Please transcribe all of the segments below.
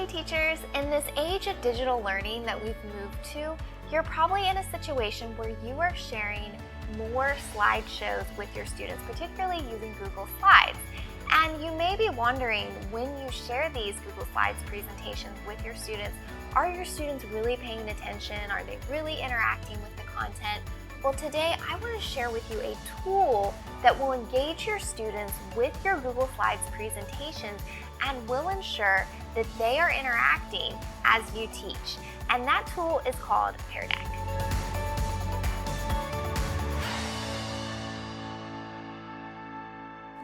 Hey teachers, in this age of digital learning that we've moved to, you're probably in a situation where you are sharing more slideshows with your students, particularly using Google Slides. And you may be wondering, when you share these Google Slides presentations with your students, are your students really paying attention? Are they really interacting with the content? Well, today I want to share with you a tool that will engage your students with your Google Slides presentations and will ensure that they are interacting as you teach. And that tool is called Pear Deck.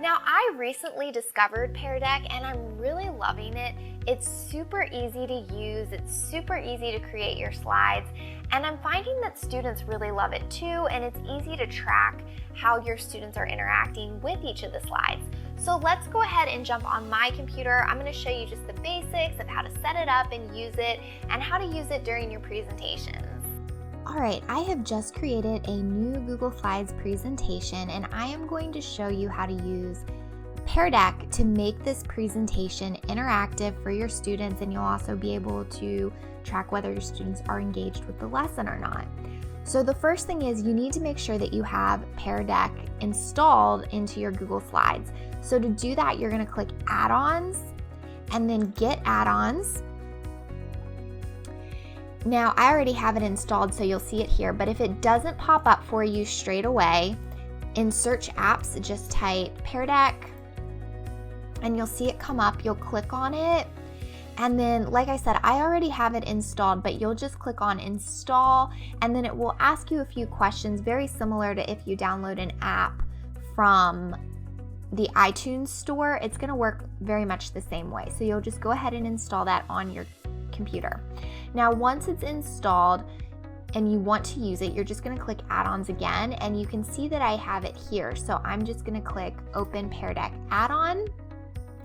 Now, I recently discovered Pear Deck and I'm really loving it. It's super easy to use, it's super easy to create your slides, and I'm finding that students really love it too, and it's easy to track how your students are interacting with each of the slides. So let's go ahead and jump on my computer. I'm going to show you just the basics of how to set it up and use it, and how to use it during your presentations. Alright, I have just created a new Google Slides presentation and I am going to show you how to use Pear Deck to make this presentation interactive for your students, and you'll also be able to track whether your students are engaged with the lesson or not. So the first thing is you need to make sure that you have Pear Deck installed into your Google Slides. So to do that, you're going to click Add-ons and then Get Add-ons. Now, I already have it installed, so you'll see it here, but if it doesn't pop up for you straight away, in Search Apps, just type Pear Deck, and you'll see it come up. You'll click on it, and then, like I said, I already have it installed, but you'll just click on Install, and then it will ask you a few questions, very similar to if you download an app from the iTunes store. It's going to work very much the same way, so you'll just go ahead and install that on your computer. Now, once it's installed and you want to use it, you're just going to click Add-ons again, and you can see that I have it here. So I'm just going to click Open Pear Deck Add-on,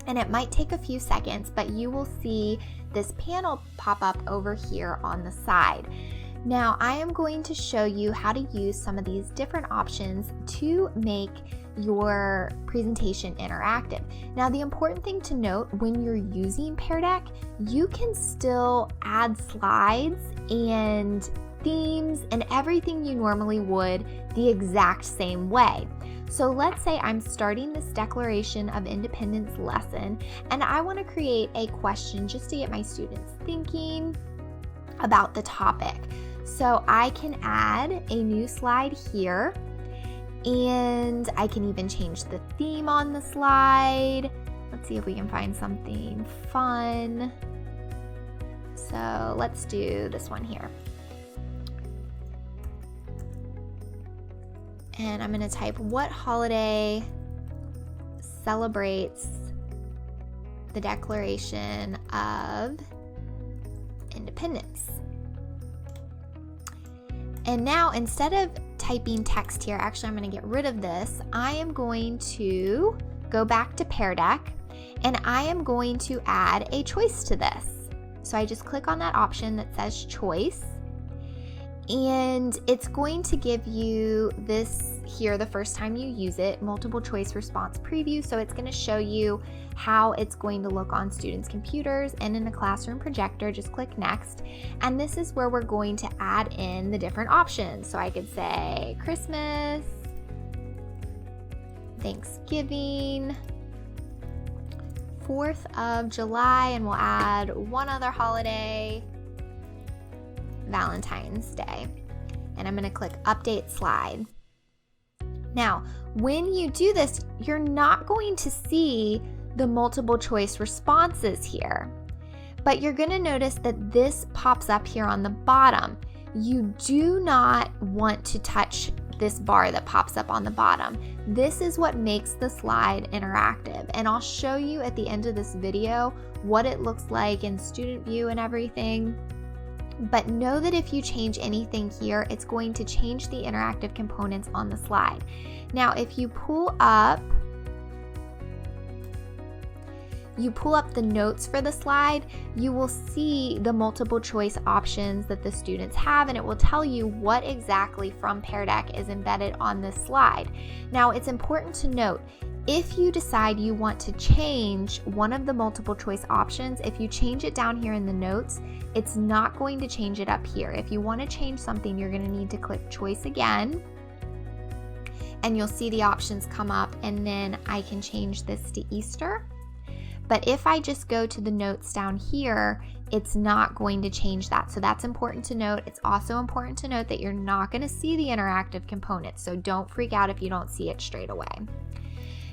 and it might take a few seconds, but you will see this panel pop up over here on the side. Now, I am going to show you how to use some of these different options to make your presentation interactive. Now, the important thing to note when you're using Pear Deck, you can still add slides and themes and everything you normally would the exact same way. So let's say I'm starting this Declaration of Independence lesson and I want to create a question just to get my students thinking about the topic. So I can add a new slide here, and I can even change the theme on the slide. Let's see if we can find something fun. So let's do this one here. And I'm going to type, what holiday celebrates the Declaration of Independence? And now, instead of typing text here, actually I'm going to get rid of this. I am going to go back to Pear Deck and I am going to add a choice to this. So I just click on that option that says choice, and it's going to give you this here the first time you use it, multiple choice response preview. So it's going to show you how it's going to look on students' computers and in a classroom projector. Just click next, and this is where we're going to add in the different options. So I could say Christmas, Thanksgiving, 4th of July, and we'll add one other holiday, Valentine's Day. And I'm going to click Update Slide. Now, when you do this, you're not going to see the multiple choice responses here, but you're going to notice that this pops up here on the bottom. You do not want to touch this bar that pops up on the bottom. This is what makes the slide interactive, and I'll show you at the end of this video what it looks like in student view and everything. But know that if you change anything here, it's going to change the interactive components on the slide. Now, if you pull up the notes for the slide, you will see the multiple choice options that the students have, and it will tell you what exactly from Pear Deck is embedded on this slide. Now, it's important to note, If you decide you want to change one of the multiple choice options, if you change it down here in the notes, it's not going to change it up here. If you want to change something, you're going to need to click choice again, and you'll see the options come up, and then I can change this to Easter. But if I just go to the notes down here, it's not going to change that. So that's important to note. It's also important to note that you're not going to see the interactive component, so don't freak out if you don't see it straight away.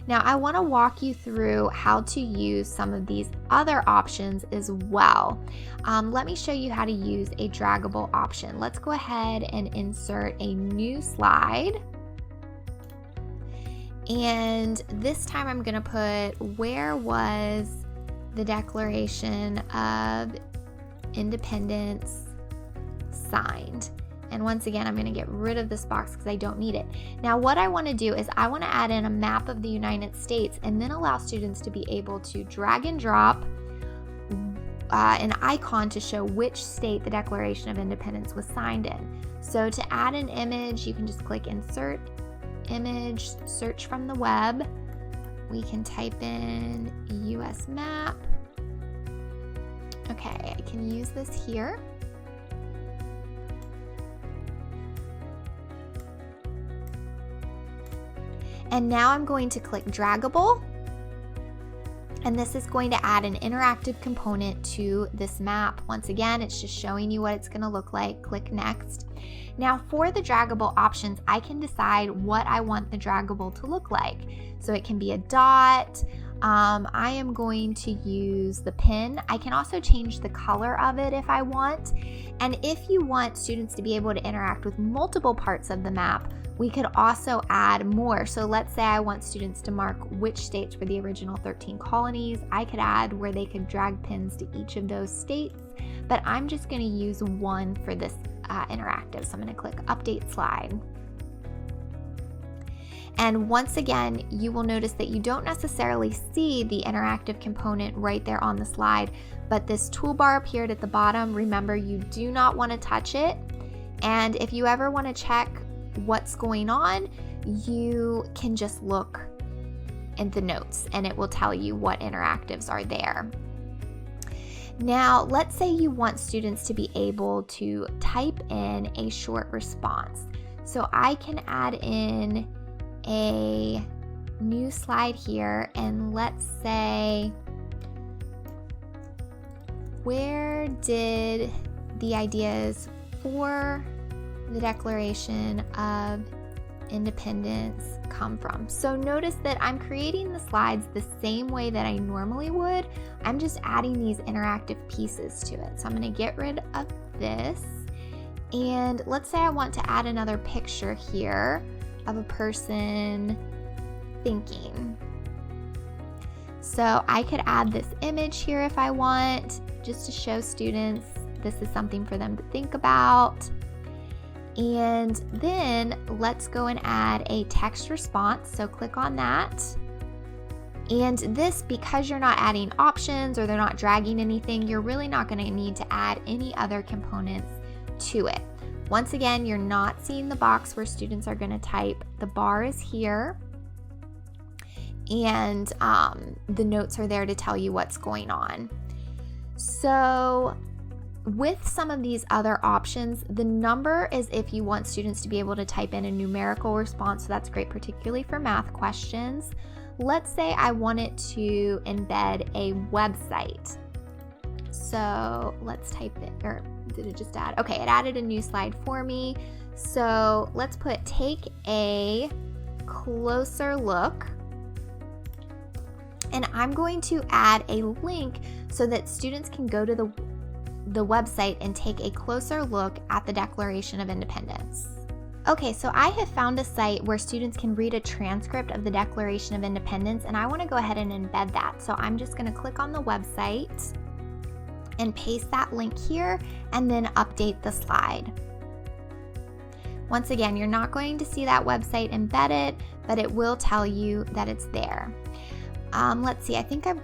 Now I want to walk you through how to use some of these other options as well. Let me show you how to use a draggable option. Let's go ahead and insert a new slide. And this time I'm going to put, where was the Declaration of Independence signed? And once again, I'm going to get rid of this box because I don't need it. Now, what I want to do is I want to add in a map of the United States and then allow students to be able to drag and drop an icon to show which state the Declaration of Independence was signed in. So to add an image, you can just click Insert Image, search from the web. We can type in US map. Okay, I can use this here. And now I'm going to click draggable, and this is going to add an interactive component to this map. Once again, it's just showing you what it's going to look like. Click next. Now for the draggable options, I can decide what I want the draggable to look like. So it can be a dot. I am going to use the pin. I can also change the color of it if I want. And if you want students to be able to interact with multiple parts of the map, we could also add more. So let's say I want students to mark which states were the original 13 colonies. I could add where they could drag pins to each of those states, but I'm just going to use one for this interactive. So I'm going to click Update Slide. And once again, you will notice that you don't necessarily see the interactive component right there on the slide, but this toolbar appeared at the bottom. Remember, you do not want to touch it. And if you ever want to check what's going on, you can just look in the notes and it will tell you what interactives are there. Now, let's say you want students to be able to type in a short response. So I can add in a new slide here, and let's say, where did the ideas for the Declaration of Independence come from? So notice that I'm creating the slides the same way that I normally would. I'm just adding these interactive pieces to it. So I'm going to get rid of this, and let's say I want to add another picture here of a person thinking. So I could add this image here if I want, just to show students this is something for them to think about. And then let's go and add a text response. So click on that. And this, because you're not adding options or they're not dragging anything, you're really not going to need to add any other components to it. Once again, you're not seeing the box where students are going to type. The bar is here, and the notes are there to tell you what's going on. So with some of these other options, the number is if you want students to be able to type in a numerical response, so that's great, particularly for math questions. Let's say I wanted to embed a website. So let's type it, or did it just add? Okay, it added a new slide for me. So let's put take a closer look. And I'm going to add a link so that students can go to the website and take a closer look at the Declaration of Independence. Okay, so I have found a site where students can read a transcript of the Declaration of Independence, and I want to go ahead and embed that. So I'm just going to click on the website and paste that link here, and then update the slide. Once again, you're not going to see that website embedded, but it will tell you that it's there. Let's see, I think I've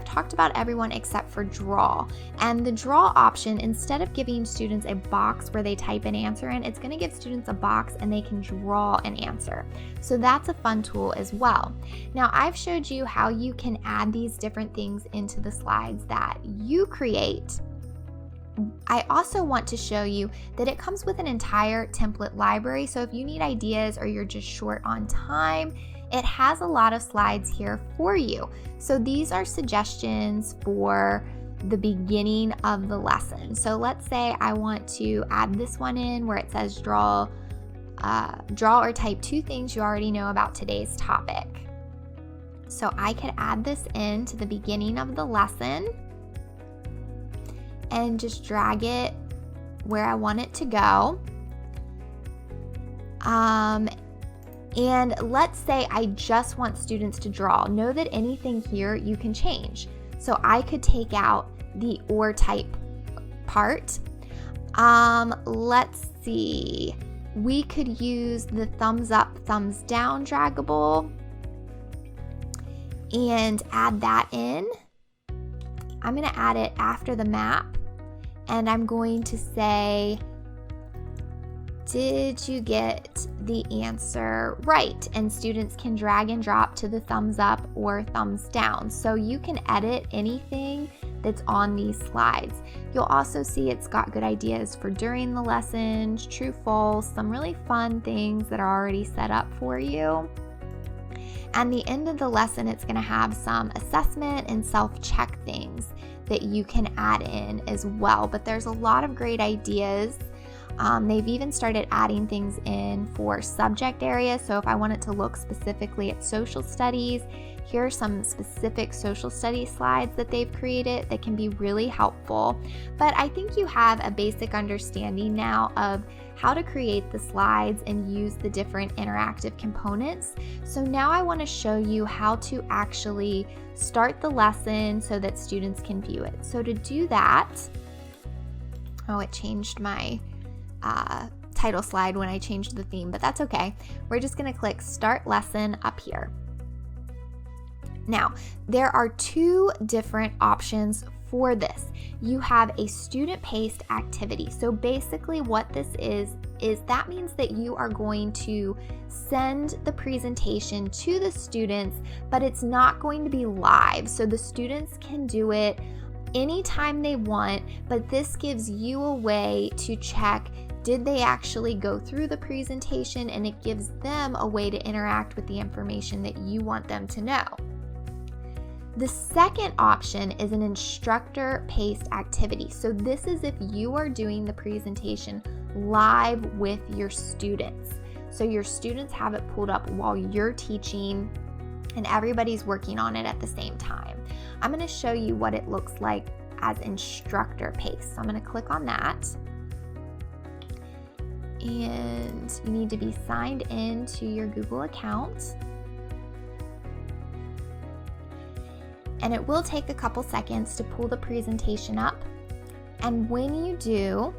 talked about everyone except for draw. And the draw option, instead of giving students a box where they type an answer in, it's going to give students a box and they can draw an answer. So that's a fun tool as well. Now, I've showed you how you can add these different things into the slides that you create. I also want to show you that it comes with an entire template library. So if you need ideas or you're just short on time, it has a lot of slides here for you. So these are suggestions for the beginning of the lesson. So let's say I want to add this one in where it says draw or type 2 things you already know about today's topic. So I could add this in to the beginning of the lesson and just drag it where I want it to go. And let's say I just want students to draw. Know that anything here you can change. So I could take out the or type part. Let's see. We could use the thumbs up, thumbs down draggable and add that in. I'm going to add it after the map, and I'm going to say, did you get the answer right? And students can drag and drop to the thumbs up or thumbs down. So you can edit anything that's on these slides. You'll also see it's got good ideas for during the lessons, true, false, some really fun things that are already set up for you. And the end of the lesson, it's going to have some assessment and self-check things that you can add in as well. But there's a lot of great ideas. They've even started adding things in for subject areas. So if I want it to look specifically at social studies, here are some specific social studies slides that they've created that can be really helpful. But I think you have a basic understanding now of how to create the slides and use the different interactive components. So now I want to show you how to actually start the lesson so that students can view it. So to do that, it changed my title slide when I changed the theme, but that's okay. We're just going to click Start Lesson up here. Now, there are 2 different options for this. You have a student-paced activity. So basically what this is that means that you are going to send the presentation to the students, but it's not going to be live. So the students can do it anytime they want, but this gives you a way to check, did they actually go through the presentation, and it gives them a way to interact with the information that you want them to know. The second option is an instructor-paced activity. So this is if you are doing the presentation live with your students. So your students have it pulled up while you're teaching and everybody's working on it at the same time. I'm going to show you what it looks like as instructor-paced. So I'm going to click on that. And you need to be signed in to your Google account. And it will take a couple seconds to pull the presentation up. And when you do,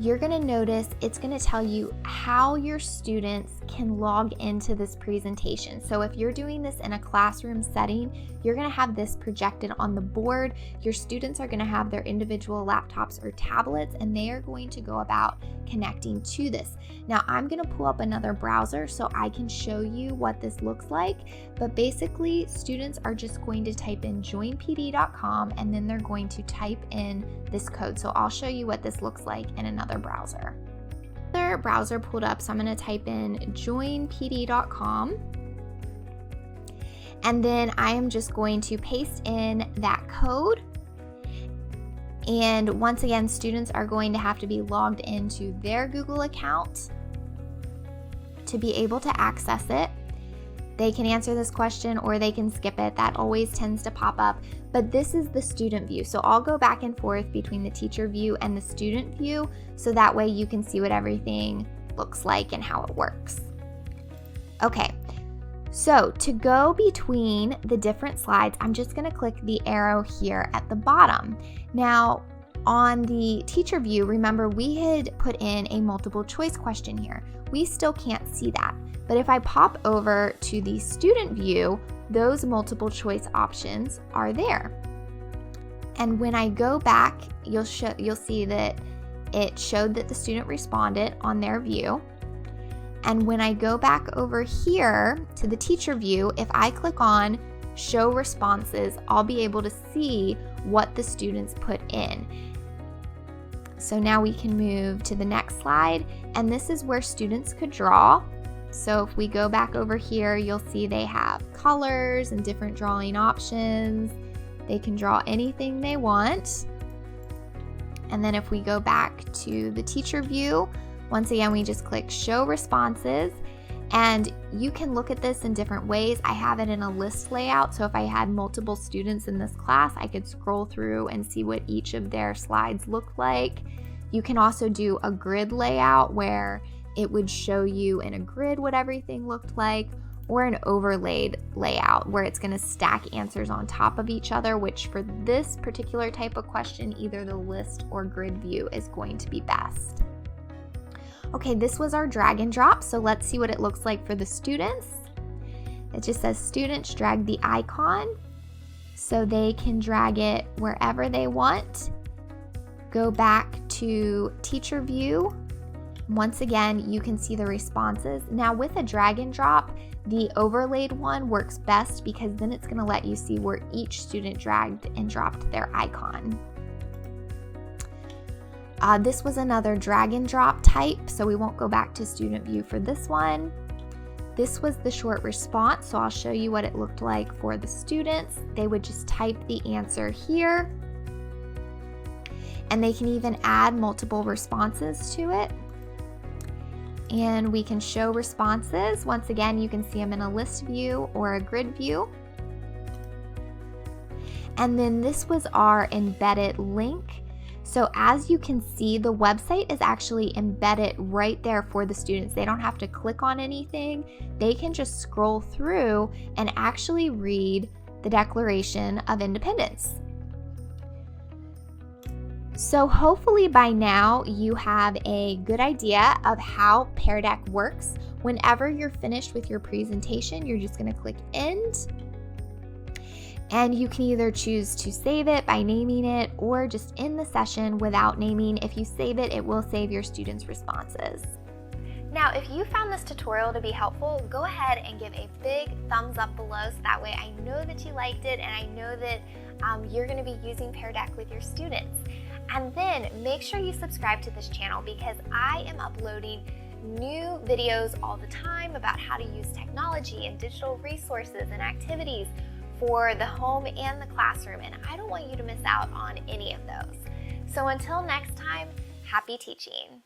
you're going to notice it's going to tell you how your students can log into this presentation. So if you're doing this in a classroom setting, you're going to have this projected on the board. Your students are going to have their individual laptops or tablets, and they are going to go about connecting to this. Now I'm going to pull up another browser so I can show you what this looks like. But basically, students are just going to type in joinpd.com and then they're going to type in this code. So I'll show you what this looks like in another browser. Another browser pulled up, so I'm going to type in joinpd.com. And then I am just going to paste in that code. And once again, students are going to have to be logged into their Google account to be able to access it. They can answer this question or they can skip it. That always tends to pop up. But this is the student view. So I'll go back and forth between the teacher view and the student view, so that way you can see what everything looks like and how it works. Okay. So to go between the different slides, I'm just going to click the arrow here at the bottom. Now, on the teacher view, remember we had put in a multiple choice question here. We still can't see that. But if I pop over to the student view, those multiple choice options are there. And when I go back, you'll see that it showed that the student responded on their view. And when I go back over here to the teacher view, if I click on show responses, I'll be able to see what the students put in. So now we can move to the next slide, and this is where students could draw. So if we go back over here, you'll see they have colors and different drawing options. They can draw anything they want. And then if we go back to the teacher view, once again, we just click show responses, and you can look at this in different ways. I have it in a list layout, so if I had multiple students in this class, I could scroll through and see what each of their slides look like. You can also do a grid layout where it would show you in a grid what everything looked like, or an overlaid layout where it's going to stack answers on top of each other, which for this particular type of question, either the list or grid view is going to be best. Okay, this was our drag and drop, so let's see what it looks like for the students. It just says students drag the icon, so they can drag it wherever they want. Go back to teacher view. Once again, you can see the responses. Now with a drag and drop, the overlaid one works best because then it's going to let you see where each student dragged and dropped their icon. This was another drag and drop type, so we won't go back to student view for this one. This was the short response, so I'll show you what it looked like for the students. They would just type the answer here, and they can even add multiple responses to it. And we can show responses. Once again, you can see them in a list view or a grid view. And then this was our embedded link. So as you can see, the website is actually embedded right there for the students. They don't have to click on anything. They can just scroll through and actually read the Declaration of Independence. So hopefully by now you have a good idea of how Pear Deck works. Whenever you're finished with your presentation, you're just going to click End. And you can either choose to save it by naming it or just end the session without naming. If you save it, it will save your students' responses. Now, if you found this tutorial to be helpful, go ahead and give a big thumbs up below so that way I know that you liked it and I know that you're going to be using Pear Deck with your students. And then make sure you subscribe to this channel because I am uploading new videos all the time about how to use technology and digital resources and activities for the home and the classroom, and I don't want you to miss out on any of those. So until next time, happy teaching.